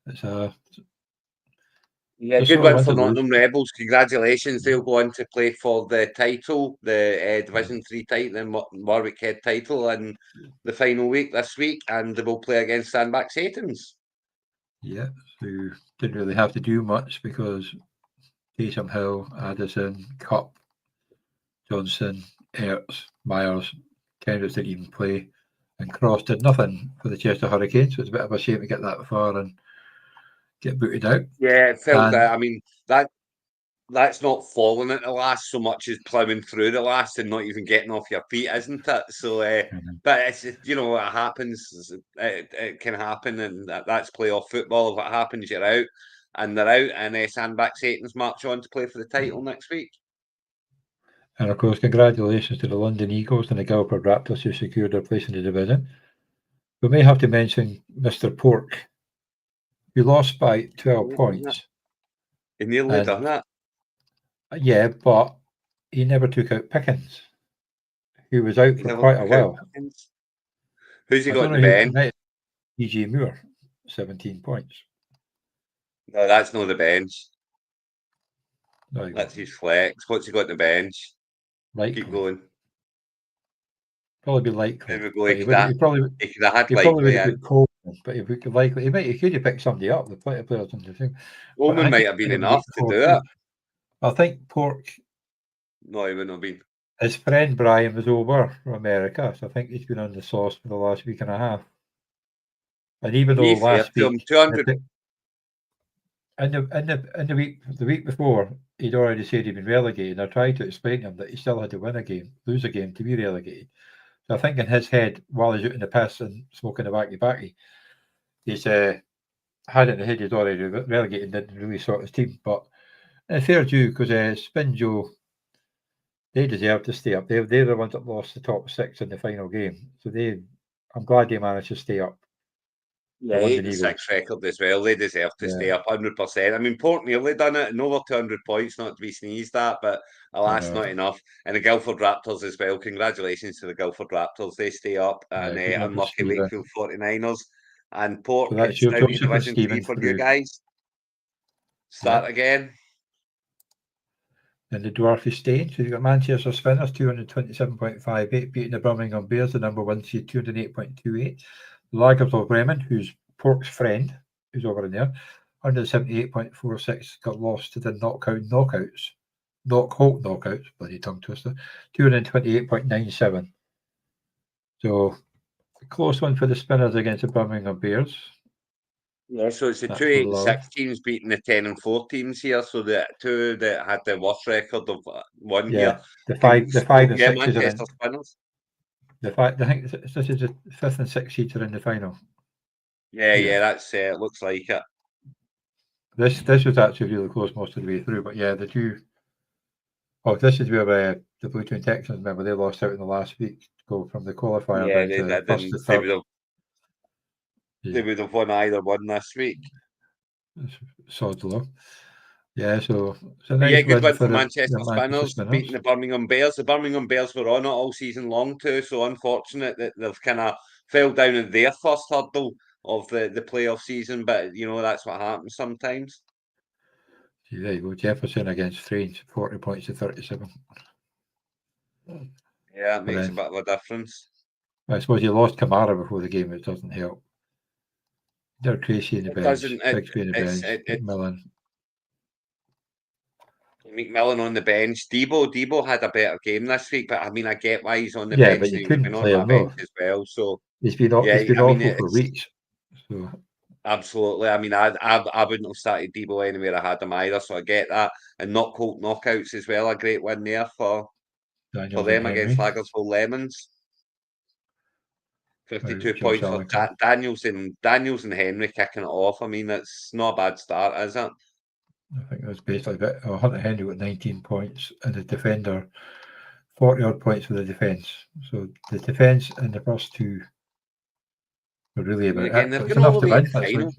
[SPEAKER 1] It's a
[SPEAKER 2] good
[SPEAKER 1] sort of
[SPEAKER 2] win
[SPEAKER 1] win
[SPEAKER 2] for
[SPEAKER 1] to lose.
[SPEAKER 2] Nottingham Rebels. Congratulations. They'll go on to play for the title, the Division 3 title, the Warwick Head title in the final week this week, and they will play against Sandbach Satans.
[SPEAKER 1] Yeah, so didn't really have to do much because Taysom Hill, Addison, Cup, Johnson, Ertz, Myers, Kendricks didn't even play, and Cross did nothing for the Chester Hurricanes. So it's a bit of a shame to get that far and get booted out.
[SPEAKER 2] Yeah, it felt
[SPEAKER 1] And
[SPEAKER 2] that. I mean, that's not falling at the last so much as ploughing through the last and not even getting off your feet, isn't it? So, but it's you know what happens. It can happen, and that's playoff football. If it happens, you're out, and they're out, and Sandbach Satans march on to play for the title next week.
[SPEAKER 1] And of course, congratulations to the London Eagles and the Guildford Raptors who secured their place in the division. We may have to mention Mr. Pork, who lost by 12 points.
[SPEAKER 2] He nearly done that.
[SPEAKER 1] Yeah, but he never took out Pickens, who was out for quite a while.
[SPEAKER 2] Who's he got in the bench?
[SPEAKER 1] E.G. Moore, 17 points.
[SPEAKER 2] No, that's not the bench.
[SPEAKER 1] No,
[SPEAKER 2] That's his flex. What's he got in the bench?
[SPEAKER 1] Likely.
[SPEAKER 2] Keep going.
[SPEAKER 1] Probably be likely.
[SPEAKER 2] There we go.
[SPEAKER 1] He probably would have got Coleman, but if we could likely, he could have picked somebody up. The players on the thing.
[SPEAKER 2] Coleman might have been enough to do it.
[SPEAKER 1] I think Pork.
[SPEAKER 2] No, he wouldn't have been.
[SPEAKER 1] His friend Brian was over from America, so I think he's been on the sauce for the last week and a half. And even though last week,
[SPEAKER 2] 200.
[SPEAKER 1] In the week before, he'd already said he'd been relegated. I tried to explain to him that he still had to lose a game to be relegated. So I think in his head, while he's out in the piss and smoking the backy, he's had it in the head he's already relegated and didn't really sort his team. But fair due, because Spin Joe, they deserve to stay up. They're the ones that lost the top 6 in the final game. So I'm glad they managed to stay up.
[SPEAKER 2] Yeah, 8-6 record as well. They deserve to stay up 100%. I mean, Port nearly done it, and over 200 points, not to be sneezed at, but alas, not enough. And the Guildford Raptors as well. Congratulations to the Guildford Raptors. They stay up, and unlucky Wakefield 49ers. And Port gets down to Division 3 for you guys. Start again.
[SPEAKER 1] And the Dwarfy staying. So you've got Manchester Spinners, 227.58, beating the Birmingham Bears, the number 1 seed, 208.28. Lagers of Bremen, who's Pork's friend, who's over in there, 178.46, got lost to the knockout knockouts, bloody tongue twister, 228.97. So a close one for the Spinners against the Birmingham Bears.
[SPEAKER 2] Yeah, so it's the 2-8-6 teams beating the 10-4 teams here. So the two that had the worst record of one here.
[SPEAKER 1] The 5 and 6
[SPEAKER 2] Manchester Spinners.
[SPEAKER 1] I think this is the 5th and 6th seeds are in the final.
[SPEAKER 2] Yeah, that's it. Looks like it.
[SPEAKER 1] This was actually really close most of the way through, but yeah, the two. Oh, this is where the Blue Twin Texans, remember, they lost out in the last week to go from the qualifier down to first to third.
[SPEAKER 2] They would have won either one this week.
[SPEAKER 1] Sod's law. Yeah, so it's a
[SPEAKER 2] nice good win for
[SPEAKER 1] the
[SPEAKER 2] Manchester Spinners, beating the Birmingham Bears. The Birmingham Bears were on it all season long too, so unfortunate that they've kind of fell down in their first hurdle of the playoff season, but you know, that's what happens sometimes.
[SPEAKER 1] There you go, Jefferson against Strange, 40 points to 37.
[SPEAKER 2] Yeah, it makes a bit of a difference.
[SPEAKER 1] I suppose you lost Kamara before the game, it doesn't help. They're Tracy in the bench, Bigsby in the bench,
[SPEAKER 2] McMillan on the bench. Debo had a better game this week, but I mean, I get why he's on the
[SPEAKER 1] bench.
[SPEAKER 2] Yeah,
[SPEAKER 1] but you couldn't play him though.
[SPEAKER 2] As well, so
[SPEAKER 1] he's been awful for weeks. So
[SPEAKER 2] absolutely. I mean, I wouldn't have started Debo anywhere I had him either, so I get that. And knockouts as well, a great win there for them against Lagersville Lemons. 52 points for Daniels and Henry kicking it off. I mean, it's not a bad start, is it?
[SPEAKER 1] I think it was basically Hunter Henry with 19 points and the defender 40 odd points for the defence. So the defence in the first two were really about
[SPEAKER 2] again,
[SPEAKER 1] it. It's enough to win.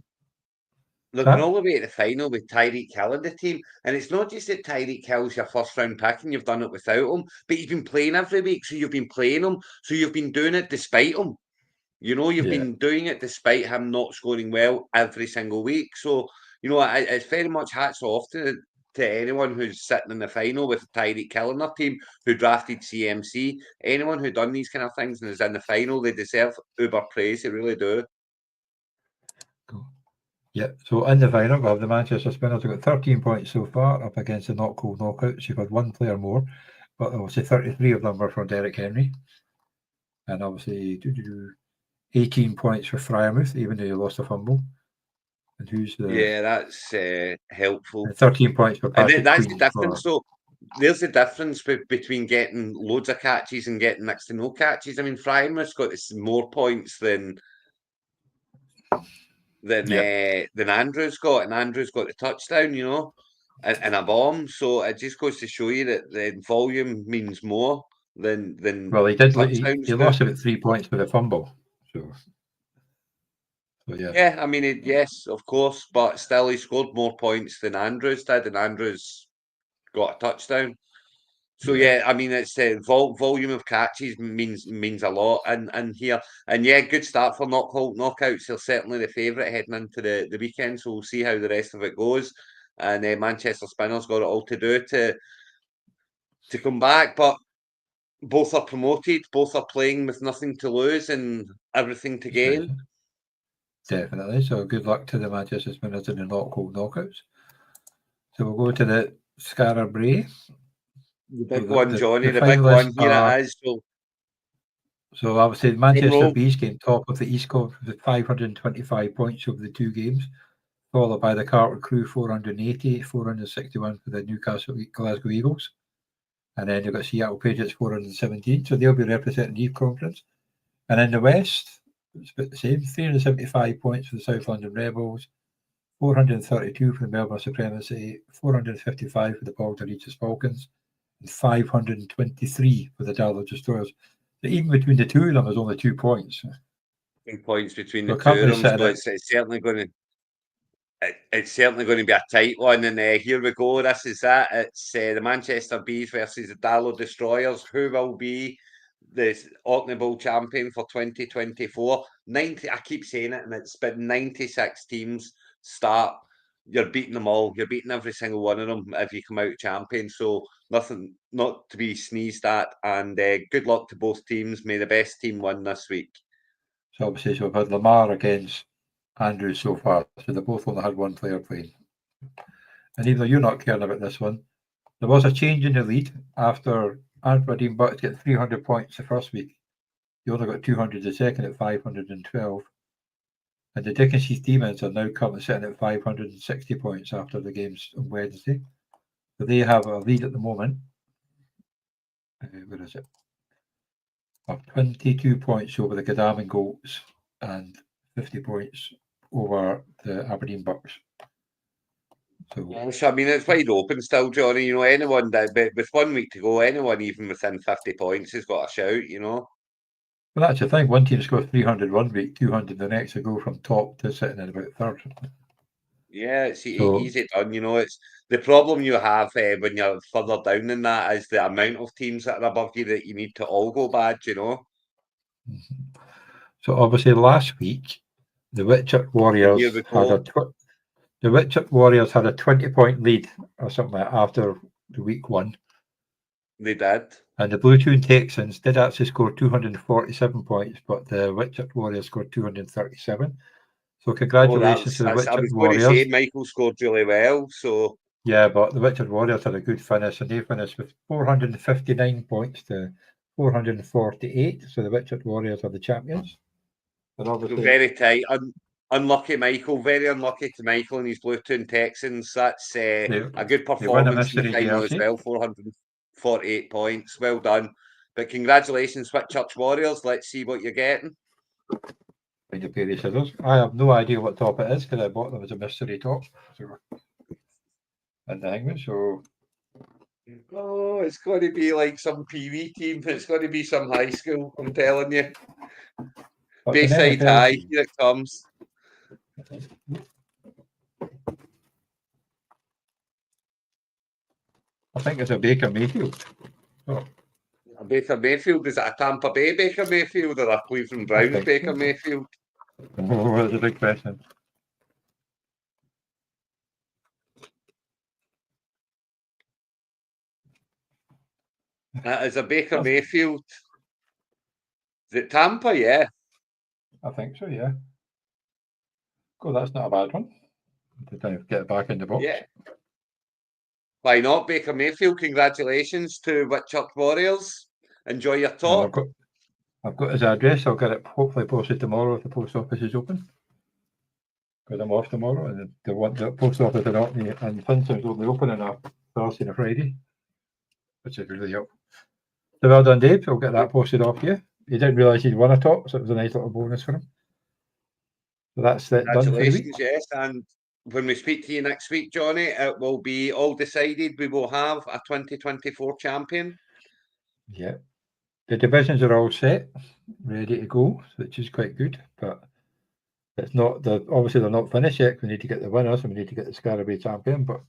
[SPEAKER 2] They're going all the way to the final with Tyreek Hill in the team. And it's not just that Tyreek Hill's your first round pick and you've done it without him, but you've been playing every week. So you've been playing him. So you've been doing it despite him. You know, you've been doing it despite him not scoring well every single week. So, you know, it's very much hats off to anyone who's sitting in the final with Tyreek Hill in their team, who drafted CMC. Anyone who done these kind of things and is in the final, they deserve uber praise. They really do.
[SPEAKER 1] Cool. Yeah, so in the final, we have the Manchester Spinners have got 13 points so far up against the Not Cool Knockouts. You've had one player more, but obviously 33 of them were from Derek Henry. And obviously 18 points for Frymouth, even though you lost a fumble. And who's the...
[SPEAKER 2] Yeah, that's helpful.
[SPEAKER 1] 13 points for Patrick
[SPEAKER 2] That's
[SPEAKER 1] Queen
[SPEAKER 2] the difference. So there's the difference between getting loads of catches and getting next to no catches. I mean, Frymouth's got more points than Andrew's got, and Andrew's got the touchdown, you know, and a bomb. So it just goes to show you that the volume means more than
[SPEAKER 1] Well, he did.
[SPEAKER 2] touchdowns
[SPEAKER 1] He lost about 3 points with a fumble. So yeah.
[SPEAKER 2] Yeah, I mean, yes, of course, but still, he scored more points than Andrews did, and Andrews got a touchdown. So yeah, I mean, it's volume of catches means a lot, and here, and yeah, good start for knockouts. They're certainly the favourite heading into the weekend. So we'll see how the rest of it goes. And Manchester Spinners got it all to do to come back, but both are promoted. Both are playing with nothing to lose and everything to gain.
[SPEAKER 1] Definitely. So good luck to the Manchester Spinners in the Not Cold Knockouts. So we'll go to the Skara Brae.
[SPEAKER 2] The big one, Johnny. The big one. Here it is.
[SPEAKER 1] So obviously Manchester Bees came top of the East Coast with 525 points over the two games, followed by the Carter Crew 480, 461 for the Glasgow Eagles. And then you've got Seattle Patriots 417. So they'll be representing the East Conference. And in the West, it's about the same, 375 points for the South London Rebels, 432 for the Melbourne Supremacy, 455 for the Balder Regis Falcons, and 523 for the Dallas Destroyers. So even between the two of them, there's only 2 points.
[SPEAKER 2] 2 points between the two of them, so it's certainly going to. It's certainly going to be a tight one, and here we go. This is that. It's the Manchester Bees versus the Dallas Destroyers. Who will be the OrkneyBowl champion for 2024? 90. I keep saying it, and it's been 96 teams start. You're beating them all. You're beating every single one of them if you come out champion. So nothing, not to be sneezed at. And good luck to both teams. May the best team win this week.
[SPEAKER 1] So obviously, so we've had Lamar against Andrews so far. So they both only had one player playing. And even though you're not caring about this one, there was a change in the lead after Aberdeen Bucks get 300 points the first week. You only got 200 the second at 512. And the Dickensies Demons are now currently sitting at 560 points after the games on Wednesday. So they have a lead at the moment. Where is it? Of 22 points over the Godalming Goats and 50 points over the Aberdeen Bucks.
[SPEAKER 2] So I mean, it's wide open still, Johnny. You know, anyone that, but with 1 week to go, anyone even within 50 points has got a shout. You know.
[SPEAKER 1] Well, that's the thing. One team scores 300 1 week, 200 the next, to go from top to sitting in about third.
[SPEAKER 2] Yeah, it's easy done. You know, it's the problem you have when you're further down than that is the amount of teams that are above you that you need to all go bad. You know.
[SPEAKER 1] So obviously, last week the Whitchurch Warriors had a 20-point lead or something like that after the week one.
[SPEAKER 2] They did.
[SPEAKER 1] And the Blue Toon Texans did actually score 247 points, but the Whitchurch Warriors scored 237. So congratulations to the Whitchurch Warriors.
[SPEAKER 2] I was going to say Michael scored really well. So
[SPEAKER 1] yeah, but the Whitchurch Warriors had a good finish, and they finished with 459 points to 448. So the Whitchurch Warriors are the champions.
[SPEAKER 2] But obviously, very tight. Unlucky Michael, very unlucky to Michael and his Blue Toon Texans. That's a good performance in the final as well. 448 points. Well done. But congratulations, Whitchurch Warriors. Let's see what you're getting.
[SPEAKER 1] Find a pair of scissors. I have no idea what top it is because I bought them as a mystery top. And the hangman, so.
[SPEAKER 2] Oh, it's going to be like some PV team. It's going to be some high school, I'm telling you. Bayside High, here it comes.
[SPEAKER 1] I think it's a Baker Mayfield. Oh.
[SPEAKER 2] Baker Mayfield? Is it a Tampa Bay Baker Mayfield or a Cleveland Browns Baker Mayfield?
[SPEAKER 1] Oh, that's a big question.
[SPEAKER 2] That is a Baker Mayfield. Is it Tampa? Yeah.
[SPEAKER 1] I think so, yeah. Oh, that's not a bad one. To kind of get it back in the box.
[SPEAKER 2] Yeah. Why not? Baker Mayfield, congratulations to Whitchurch Warriors. Enjoy your talk.
[SPEAKER 1] I've got his address. I'll get it hopefully posted tomorrow if the post office is open. Because I'm off tomorrow, and the post office in Orkney and Finster's only open on a Thursday and a Friday, which is really helpful. So well done, Dave. I'll get that posted off you. He didn't realise he'd won a top, so it was a nice little bonus for him. So that's it done for the week.
[SPEAKER 2] Yes, and when we speak to you next week, Johnny, it will be all decided. We will have a 2024 champion.
[SPEAKER 1] Yeah. The divisions are all set, ready to go, which is quite good, but it's not obviously they're not finished yet. We need to get the winners and we need to get the Skara Brae champion, but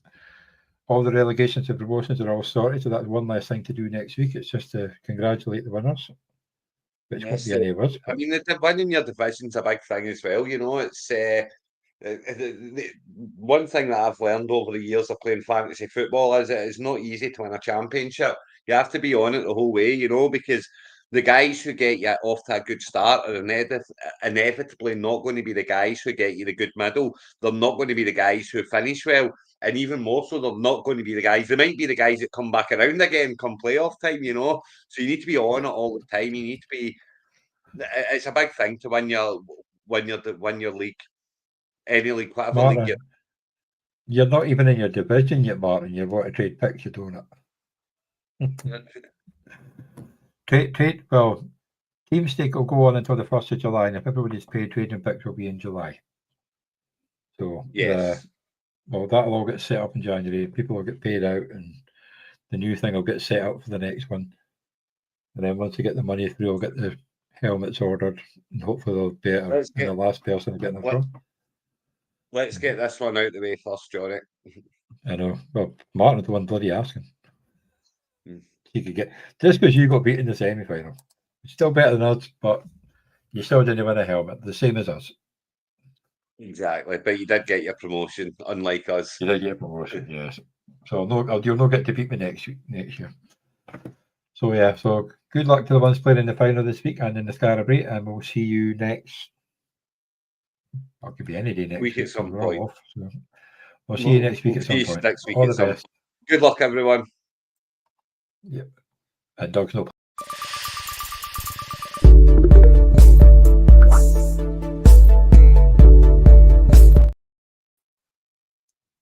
[SPEAKER 1] all the relegations and promotions are all sorted, so that's one less thing to do next week. It's just to congratulate the winners, which won't be any of us.
[SPEAKER 2] I mean, winning your division's a big thing as well. You know, it's one thing that I've learned over the years of playing fantasy football is it's not easy to win a championship. You have to be on it the whole way, you know, because the guys who get you off to a good start are inevitably not going to be the guys who get you the good middle. They're not going to be the guys who finish well. And even more so, they're not going to be the guys. They might be the guys that come back around again come playoff time, you know. So you need to be on it all the time. You need to be. It's a big thing to win your league. Any league, whatever
[SPEAKER 1] Martin,
[SPEAKER 2] league
[SPEAKER 1] you're not even in your division yet, Martin. You want to trade picks, you don't it? Trade. Well, team stake will go on until the 1st of July, and if everybody's paid, trading picks will be in July. So
[SPEAKER 2] yes,
[SPEAKER 1] well, that'll all get set up in January. People will get paid out, and the new thing will get set up for the next one. And then once they get the money through, we'll get the helmets ordered, and hopefully they'll be better than the last person getting them from.
[SPEAKER 2] Let's get this one out of the way first, Johnny.
[SPEAKER 1] I know. Well, Martin's the one bloody asking. He could get just because you got beat in the semi-final. It's still better than us, but you still didn't win a helmet. The same as us.
[SPEAKER 2] Exactly, but you did get your promotion, unlike us.
[SPEAKER 1] You did get a promotion, yes. So you'll not get to beat me next year. So yeah, so good luck to the ones playing in the final this week and in the Skara Brae, and we'll see you next. It could be any day next week
[SPEAKER 2] at some point.
[SPEAKER 1] Off, so we'll see you next week at some point.
[SPEAKER 2] Next week
[SPEAKER 1] All the best.
[SPEAKER 2] Good luck, everyone.
[SPEAKER 1] Yep. And Doug's no